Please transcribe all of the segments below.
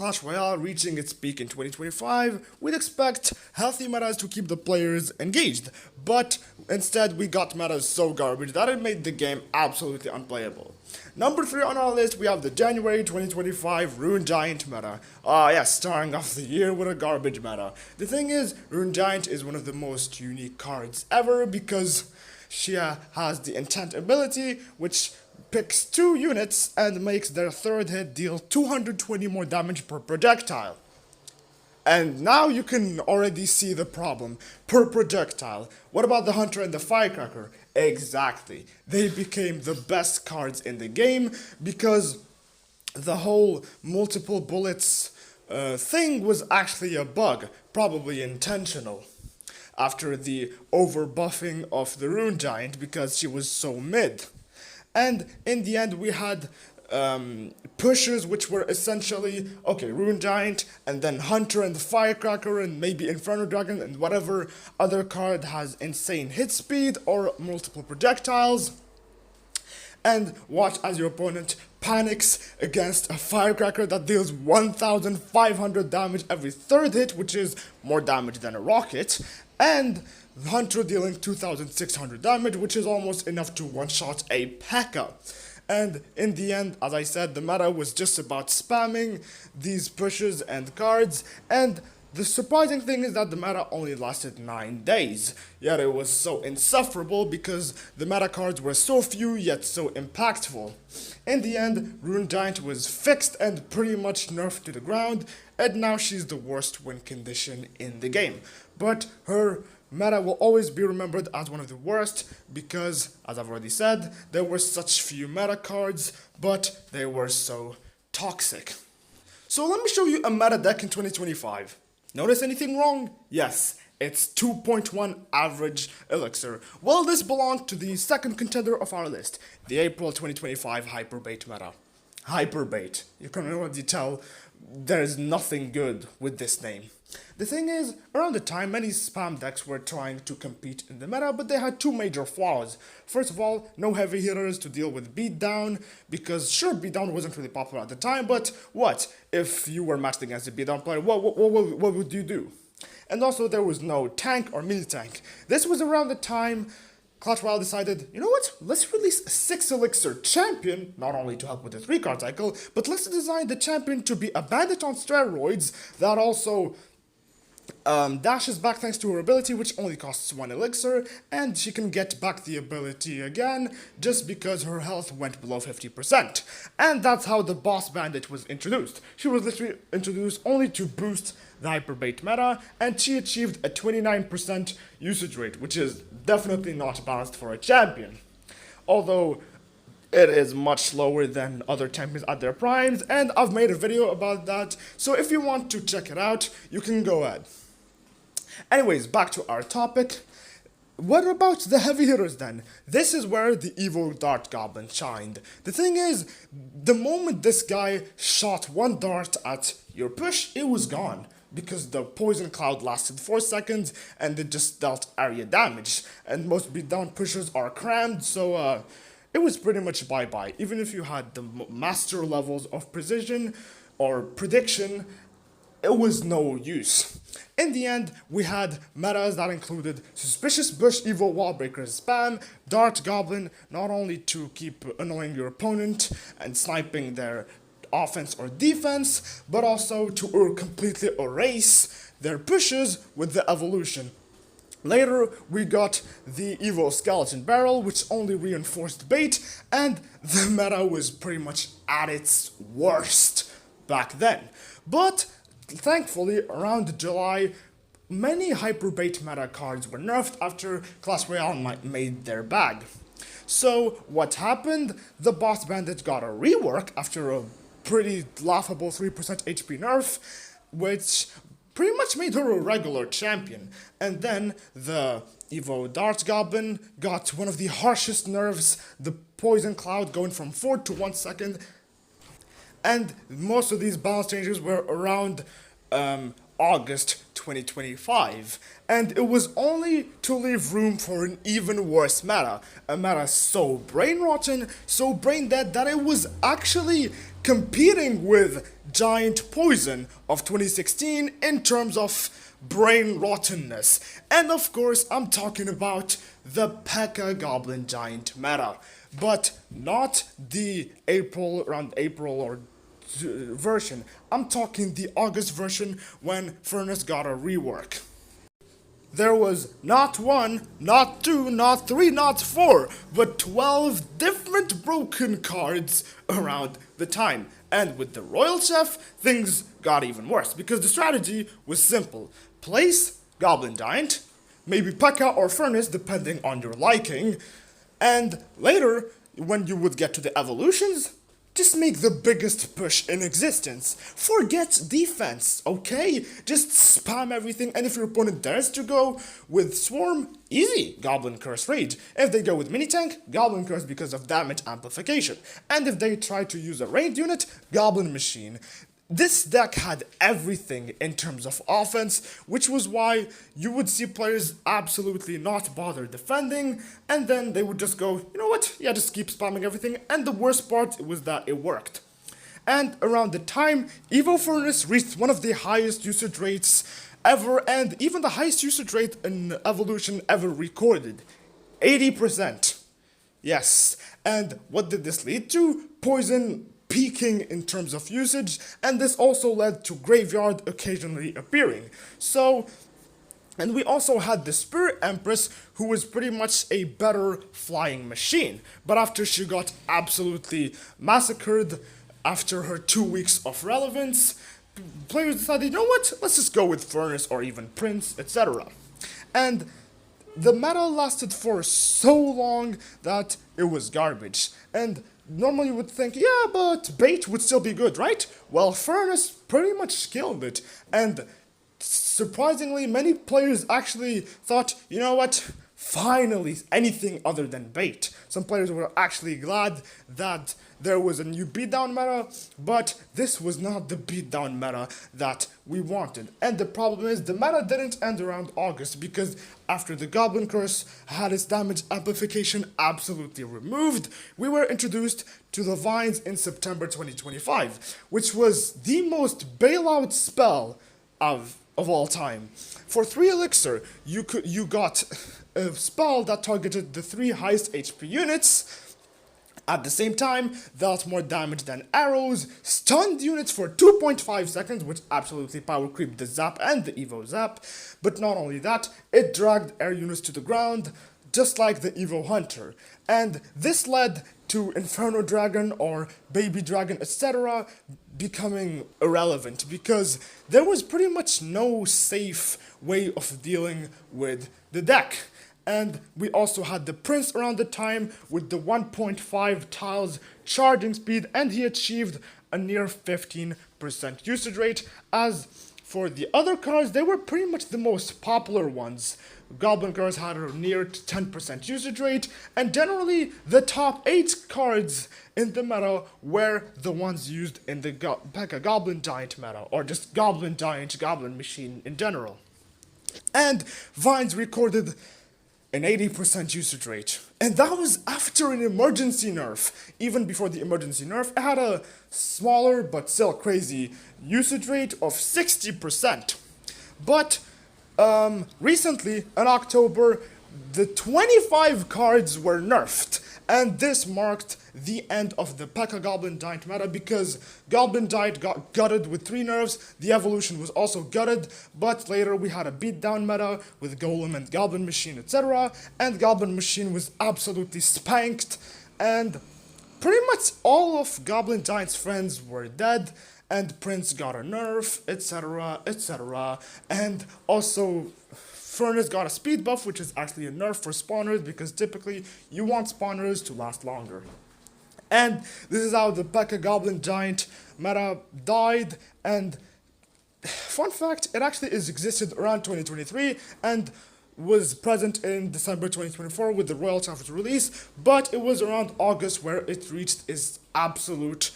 Clash Royale reaching its peak in 2025, we'd expect healthy metas to keep the players engaged, but instead we got metas so garbage that it made the game absolutely unplayable. Number 3 on our list, we have the January 2025 Rune Giant meta. Yes, starting off the year with a garbage meta. The thing is, Rune Giant is one of the most unique cards ever because she has the Intent ability, which picks 2 units and makes their third hit deal 220 more damage per projectile. And now you can already see the problem. Per projectile. What about the Hunter and the Firecracker? Exactly. They became the best cards in the game because the whole multiple bullets thing was actually a bug. Probably intentional. After the overbuffing of the Rune Giant because she was so mid. And in the end we had pushers which were essentially, okay, Rune Giant, and then Hunter and the Firecracker, and maybe Inferno Dragon, and whatever other card has insane hit speed or multiple projectiles. And watch as your opponent panics against a Firecracker that deals 1,500 damage every third hit, which is more damage than a rocket, and Hunter dealing 2,600 damage, which is almost enough to one-shot a Pekka. And in the end, as I said, the meta was just about spamming these pushes and cards, and the surprising thing is that the meta only lasted 9 days. Yet it was so insufferable because the meta cards were so few yet so impactful. In the end, Rune Giant was fixed and pretty much nerfed to the ground, and now she's the worst win condition in the game. But her meta will always be remembered as one of the worst because, as I've already said, there were such few meta cards, but they were so toxic. So let me show you a meta deck in 2025. Notice anything wrong? Yes, it's 2.1 average elixir. Well, this belonged to the second contender of our list, the April 2025 hyperbait meta. Hyperbait. You can already tell there's nothing good with this name. The thing is, around the time, many spam decks were trying to compete in the meta, but they had 2 major flaws. First of all, no heavy hitters to deal with beatdown, because sure, beatdown wasn't really popular at the time, but what? If you were matched against a beatdown player, what would you do? And also, there was no tank or mini tank. This was around the time Clash Royale decided, you know what, let's release a 6 elixir champion, not only to help with the 3 card cycle, but let's design the champion to be a bandit on steroids that also dashes back thanks to her ability, which only costs 1 elixir, and she can get back the ability again just because her health went below 50%. And that's how the boss bandit was introduced. She was literally introduced only to boost the hyperbait meta, and she achieved a 29% usage rate, which is definitely not balanced for a champion. Although it is much lower than other champions at their primes, and I've made a video about that, so if you want to check it out, you can go ahead. Anyways, back to our topic. What about the heavy hitters then? This is where the evil dart goblin shined. The thing is, the moment this guy shot 1 dart at your push, it was gone. Because the poison cloud lasted 4 seconds and it just dealt area damage. And most beatdown pushers are crammed, so it was pretty much bye-bye. Even if you had the master levels of precision or prediction, it was no use. In the end, we had metas that included Suspicious Bush Evil Wallbreaker spam, Dart Goblin, not only to keep annoying your opponent and sniping their offense or defense, but also to completely erase their pushes with the evolution. Later, we got the evil skeleton barrel, which only reinforced bait, and the meta was pretty much at its worst back then. But thankfully, around July, many hyperbait meta cards were nerfed after Clash Royale made their bag. So what happened? The boss bandit got a rework after a pretty laughable 3% HP nerf, which pretty much made her a regular champion. And then the Evo Dart Goblin got one of the harshest nerfs, the Poison Cloud going from 4 to 1 second. And most of these balance changes were around August 2025, and it was only to leave room for an even worse meta, a meta so brain rotten, so brain dead that it was actually competing with Giant Poison of 2016 in terms of brain rottenness. And of course, I'm talking about the Pekka Goblin Giant meta, but not the around April or version. I'm talking the August version when Furnace got a rework. There was not one, not two, not three, not four, but 12 different broken cards around the time. And with the Royal Chef, things got even worse because the strategy was simple. Place Goblin Giant, maybe Pekka or Furnace depending on your liking, and later, when you would get to the evolutions, just make the biggest push in existence. Forget defense, okay? Just spam everything, and if your opponent dares to go with Swarm, easy, Goblin Curse Rage. If they go with Mini Tank, Goblin Curse because of damage amplification. And if they try to use a ranged unit, Goblin Machine. This deck had everything in terms of offense, which was why you would see players absolutely not bother defending, and then they would just go, you know what, yeah, just keep spamming everything, and the worst part was that it worked. And around the time, Evo Furnace reached one of the highest usage rates ever, and even the highest usage rate in Evolution ever recorded, 80%. Yes, and what did this lead to? Poison peaking in terms of usage, and this also led to Graveyard occasionally appearing. So, and we also had the Spirit Empress, who was pretty much a better flying machine, but after she got absolutely massacred after her 2 weeks of relevance, players decided, you know what, let's just go with Furnace or even Prince, etc. And the meta lasted for so long that it was garbage, and normally you would think, yeah, but bait would still be good, right? Well, Furnace pretty much killed it, and surprisingly, many players actually thought, you know what, finally, anything other than bait. Some players were actually glad that there was a new beatdown meta, but this was not the beatdown meta that we wanted. And the problem is, the meta didn't end around August, because after the Goblin Curse had its damage amplification absolutely removed, we were introduced to the Vines in September 2025, which was the most bailout spell of all time. For 3 elixir, you got a spell that targeted the 3 highest HP units. At the same time, dealt more damage than arrows, stunned units for 2.5 seconds, which absolutely power creeped the Zap and the Evo Zap. But not only that, it dragged air units to the ground, just like the Evo Hunter. And this led to Inferno Dragon or Baby Dragon, etc. becoming irrelevant, because there was pretty much no safe way of dealing with the deck. And we also had the Prince around the time with the 1.5 tiles charging speed, and he achieved a near 15% usage rate. As for the other cards, they were pretty much the most popular ones. Goblin cards had a near 10% usage rate, and generally the top 8 cards in the meta were the ones used in the Pekka Goblin Giant meta, or just Goblin Giant, Goblin Machine in general. And Vines recorded an 80% usage rate. And that was after an emergency nerf. Even before the emergency nerf, it had a smaller but still crazy usage rate of 60%. But recently, in October, the 25 cards were nerfed. And this marked the end of the Pekka Goblin Giant meta, because Goblin Giant got gutted with 3 nerfs, the evolution was also gutted, but later we had a beatdown meta with Egolem and Goblin Machine, etc. And Goblin Machine was absolutely spanked, and pretty much all of Goblin Giant's friends were dead, and Prince got a nerf, etc, etc. And also Furnace got a speed buff, which is actually a nerf for spawners, because typically you want spawners to last longer. And this is how the Pekka Goblin Giant meta died, and fun fact, it actually existed around 2023 and was present in December 2024 with the Royale Chapter's release, but it was around August where it reached its absolute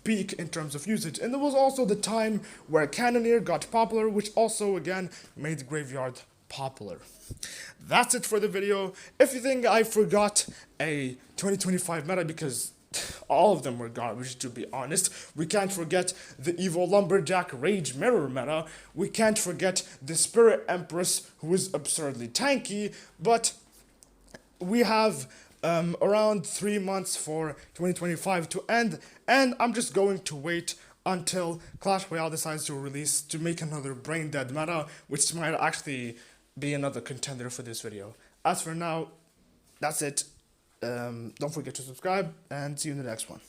peak in terms of usage. And there was also the time where Cannoneer got popular, which also again made Graveyard popular. That's it for the video. If you think I forgot a 2025 meta, because all of them were garbage, to be honest. We can't forget the Evil Lumberjack Rage Mirror meta. We can't forget the Spirit Empress, who is absurdly tanky. But we have around 3 months for 2025 to end, and I'm just going to wait until Clash Royale decides to make another brain dead meta, which might actually be another contender for this video. As for now, that's it. Don't forget to subscribe, and see you in the next one.